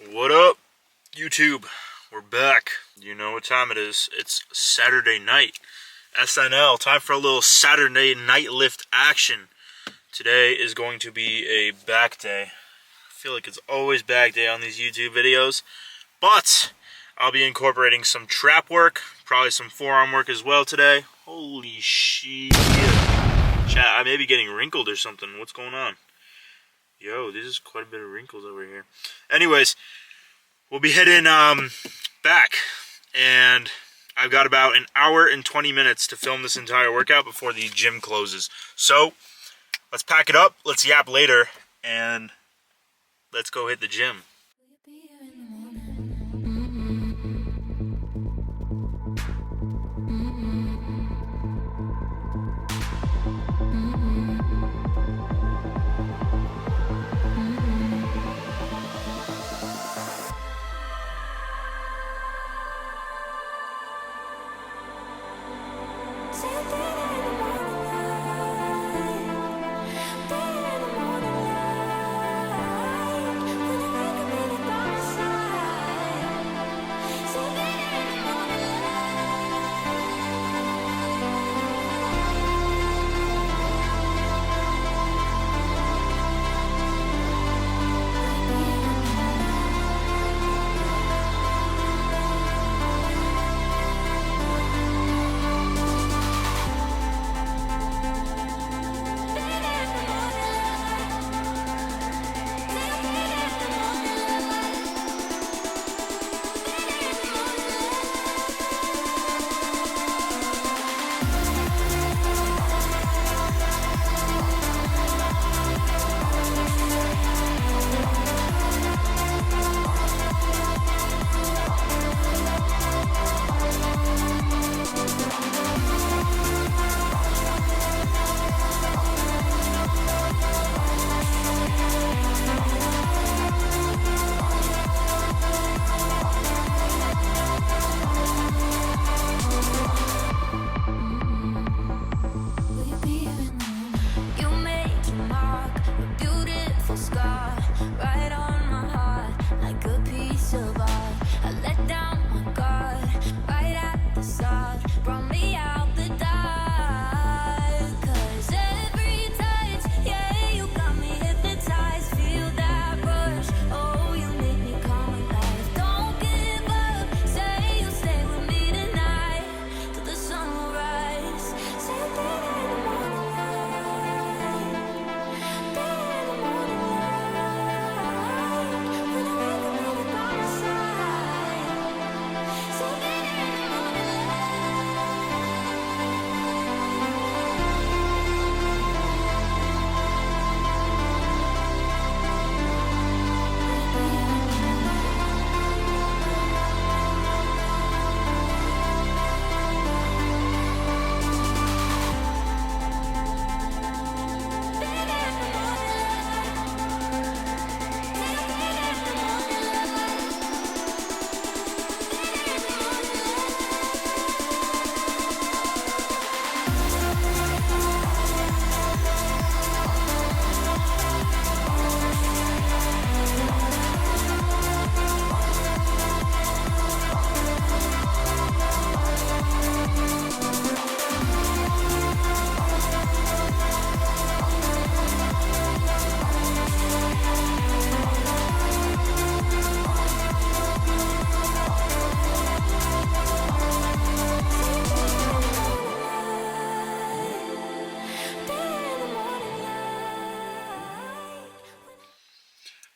What up, YouTube? We're back. You know what time it is. It's Saturday night. SNL. Time for a little Saturday night lift action. Today is going to be a back day. I feel like it's always back day on these YouTube videos. But I'll be incorporating some trap work. Probably some forearm work as well today. Holy shit. Chat, I may be getting wrinkled or something. What's going on? Yo, this is quite a bit of wrinkles over here. Anyways, we'll be heading back, and I've got about an hour and 20 minutes to film this entire workout before the gym closes. So, let's pack it up, let's yap later, and let's go hit the gym.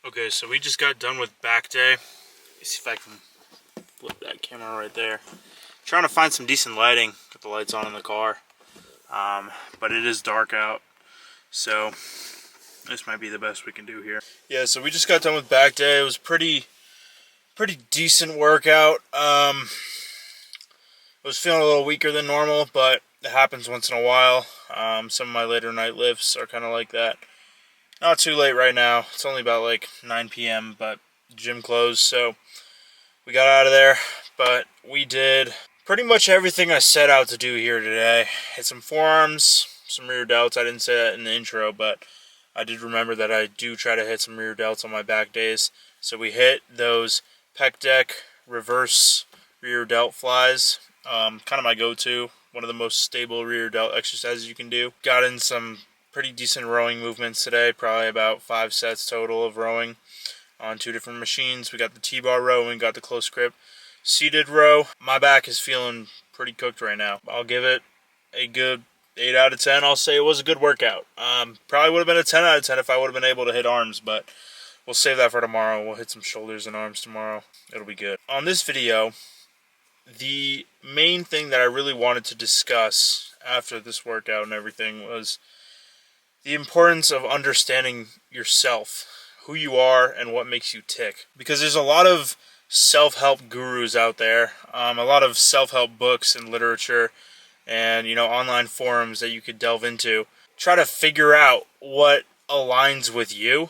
Okay, so we just got done with back day. Let's see if I can flip that camera right there. Trying to find some decent lighting. Got the lights on in the car. But it is dark out. So this might be the best we can do here. Yeah, so we just got done with back day. It was pretty decent workout. I was feeling a little weaker than normal, but it happens once in a while. Some of my later night lifts are kind of like that. Not too late right now. It's only about like 9 p.m., but gym closed, so we got out of there. But we did pretty much everything I set out to do here today. Hit some forearms, some rear delts. I didn't say that in the intro, but I did remember that I do try to hit some rear delts on my back days. So we hit those pec deck reverse rear delt flies. Kind of my go-to, one of the most stable rear delt exercises you can do. Got in some pretty decent rowing movements today, probably about 5 sets total of rowing on 2 different machines. We got the T-bar row and we got the close grip seated row. My back is feeling pretty cooked right now. I'll give it a good 8 out of 10. I'll say it was a good workout. Probably would have been a 10 out of 10 if I would have been able to hit arms, but we'll save that for tomorrow. We'll hit some shoulders and arms tomorrow. It'll be good. On this video, the main thing that I really wanted to discuss after this workout and everything was the importance of understanding yourself, who you are, and what makes you tick. Because there's a lot of self-help gurus out there, a lot of self-help books and literature, and online forums that you could delve into. Try to figure out what aligns with you,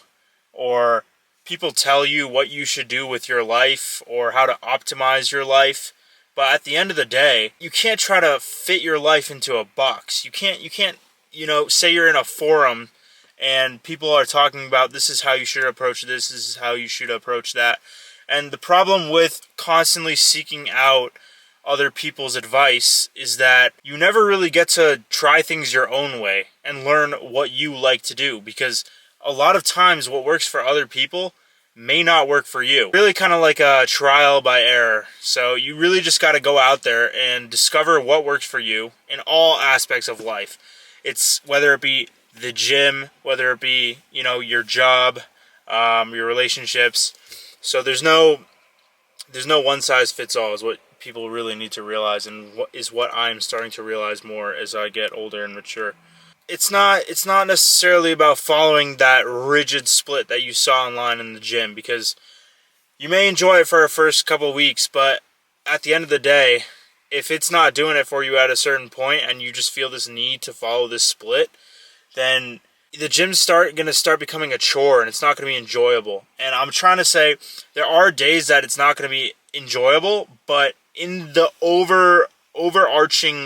or people tell you what you should do with your life or how to optimize your life. But at the end of the day, you can't try to fit your life into a box. You can't say you're in a forum and people are talking about this is how you should approach this is how you should approach that. And the problem with constantly seeking out other people's advice is that you never really get to try things your own way and learn what you like to do, because a lot of times what works for other people may not work for you. Really kind of like a trial by error. So you really just got to go out there and discover what works for you in all aspects of life. It's whether it be the gym, whether it be, your job, your relationships. So there's no one size fits all is what people really need to realize, and what I'm starting to realize more as I get older and mature. It's not necessarily about following that rigid split that you saw online in the gym, because you may enjoy it for the first couple of weeks, but at the end of the day, if it's not doing it for you at a certain point and you just feel this need to follow this split, then the gym's going to start becoming a chore and it's not going to be enjoyable. And I'm trying to say there are days that it's not going to be enjoyable, but in the overarching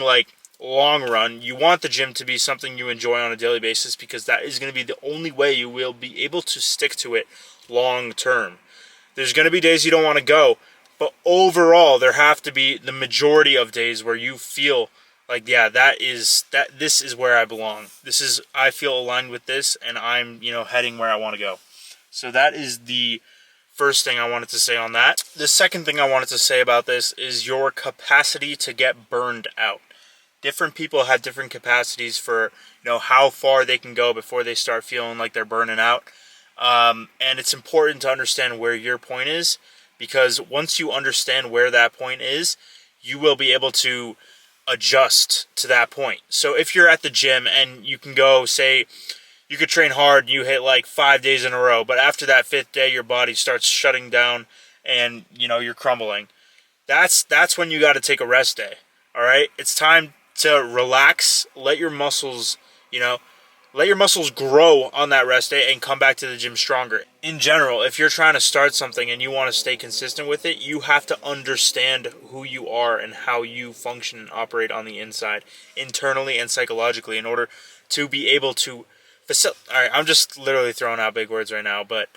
long run, you want the gym to be something you enjoy on a daily basis, because that is going to be the only way you will be able to stick to it long term. There's going to be days you don't want to go, but overall there have to be the majority of days where you feel like, yeah, this is where I belong. I feel aligned with this, and I'm heading where I want to go. So that is the first thing I wanted to say on that. The second thing I wanted to say about this is your capacity to get burned out. Different people have different capacities for how far they can go before they start feeling like they're burning out. And it's important to understand where your point is, because once you understand where that point is, you will be able to adjust to that point. So if you're at the gym and you can go, say, you could train hard and you hit 5 days in a row, but after that 5th day your body starts shutting down and you're crumbling. That's when you got to take a rest day. All right? It's time to relax, let your muscles grow on that rest day and come back to the gym stronger. In general, if you're trying to start something and you want to stay consistent with it, you have to understand who you are and how you function and operate on the inside, internally and psychologically, in order to be able to Alright, I'm just literally throwing out big words right now, but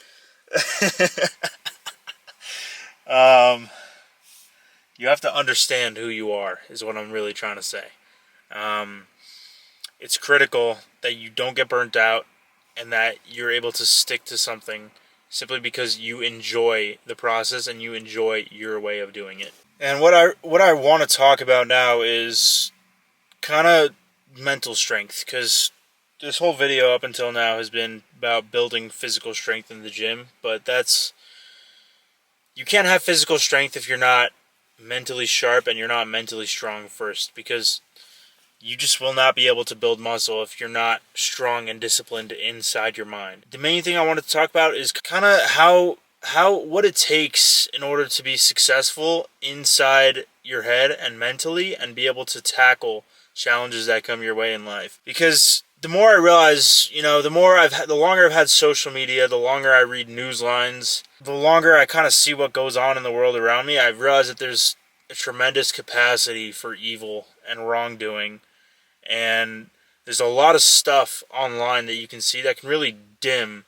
you have to understand who you are, is what I'm really trying to say. It's critical that you don't get burnt out and that you're able to stick to something simply because you enjoy the process and you enjoy your way of doing it. And what I want to talk about now is kind of mental strength, because this whole video up until now has been about building physical strength in the gym, but you can't have physical strength if you're not mentally sharp and you're not mentally strong first, because you just will not be able to build muscle if you're not strong and disciplined inside your mind. The main thing I wanted to talk about is kind of what it takes in order to be successful inside your head and mentally, and be able to tackle challenges that come your way in life. Because the more I realize, the longer I've had social media, the longer I read news lines, the longer I kind of see what goes on in the world around me, I've realized that there's a tremendous capacity for evil and wrongdoing. And there's a lot of stuff online that you can see that can really dim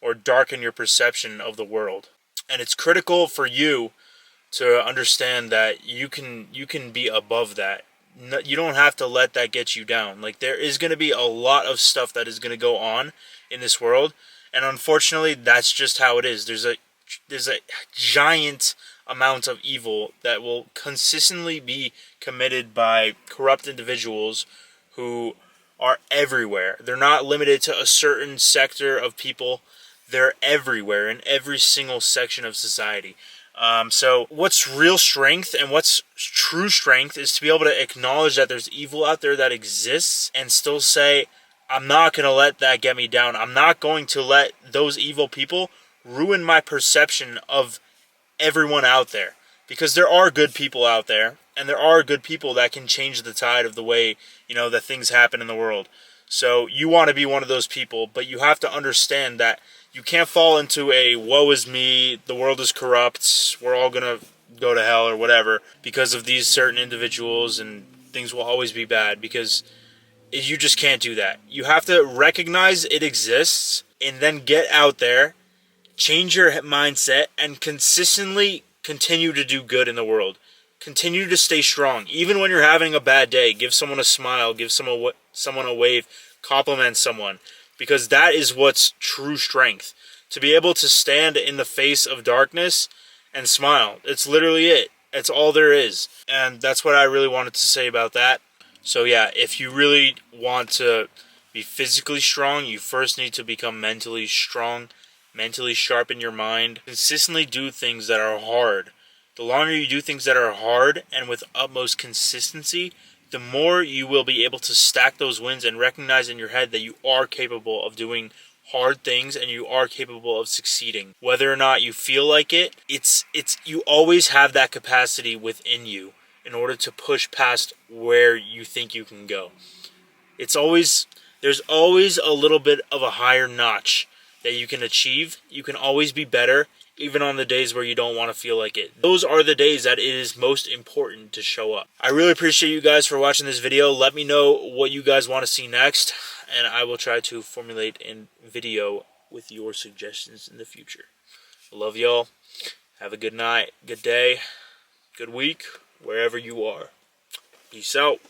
or darken your perception of the world. And it's critical for you to understand that you can be above that. You don't have to let that get you down. Like, there is going to be a lot of stuff that is going to go on in this world, and unfortunately that's just how it is. There's a giant amount of evil that will consistently be committed by corrupt individuals who are everywhere. They're not limited to a certain sector of people. They're everywhere in every single section of society. So what's real strength and what's true strength is to be able to acknowledge that there's evil out there that exists and still say, I'm not going to let that get me down. I'm not going to let those evil people ruin my perception of everyone out there. Because there are good people out there, and there are good people that can change the tide of the way, that things happen in the world. So you want to be one of those people, but you have to understand that you can't fall into a woe is me, the world is corrupt, we're all going to go to hell or whatever because of these certain individuals and things will always be bad, because you just can't do that. You have to recognize it exists and then get out there, change your mindset, and consistently continue to do good in the world. Continue to stay strong. Even when you're having a bad day, give someone a smile, give someone a wave, compliment someone. Because that is what's true strength. To be able to stand in the face of darkness and smile. It's literally it. It's all there is. And that's what I really wanted to say about that. So yeah, if you really want to be physically strong, you first need to become mentally strong. Mentally sharpen your mind. Consistently do things that are hard. The longer you do things that are hard and with utmost consistency, the more you will be able to stack those wins and recognize in your head that you are capable of doing hard things and you are capable of succeeding. Whether or not you feel like it, you always have that capacity within you in order to push past where you think you can go. There's always a little bit of a higher notch that you can achieve. You can always be better, even on the days where you don't want to feel like it. Those are the days that it is most important to show up. I really appreciate you guys for watching this video. Let me know what you guys want to see next, and I will try to formulate a video with your suggestions in the future. I love y'all. Have a good night, good day, good week, wherever you are. Peace out.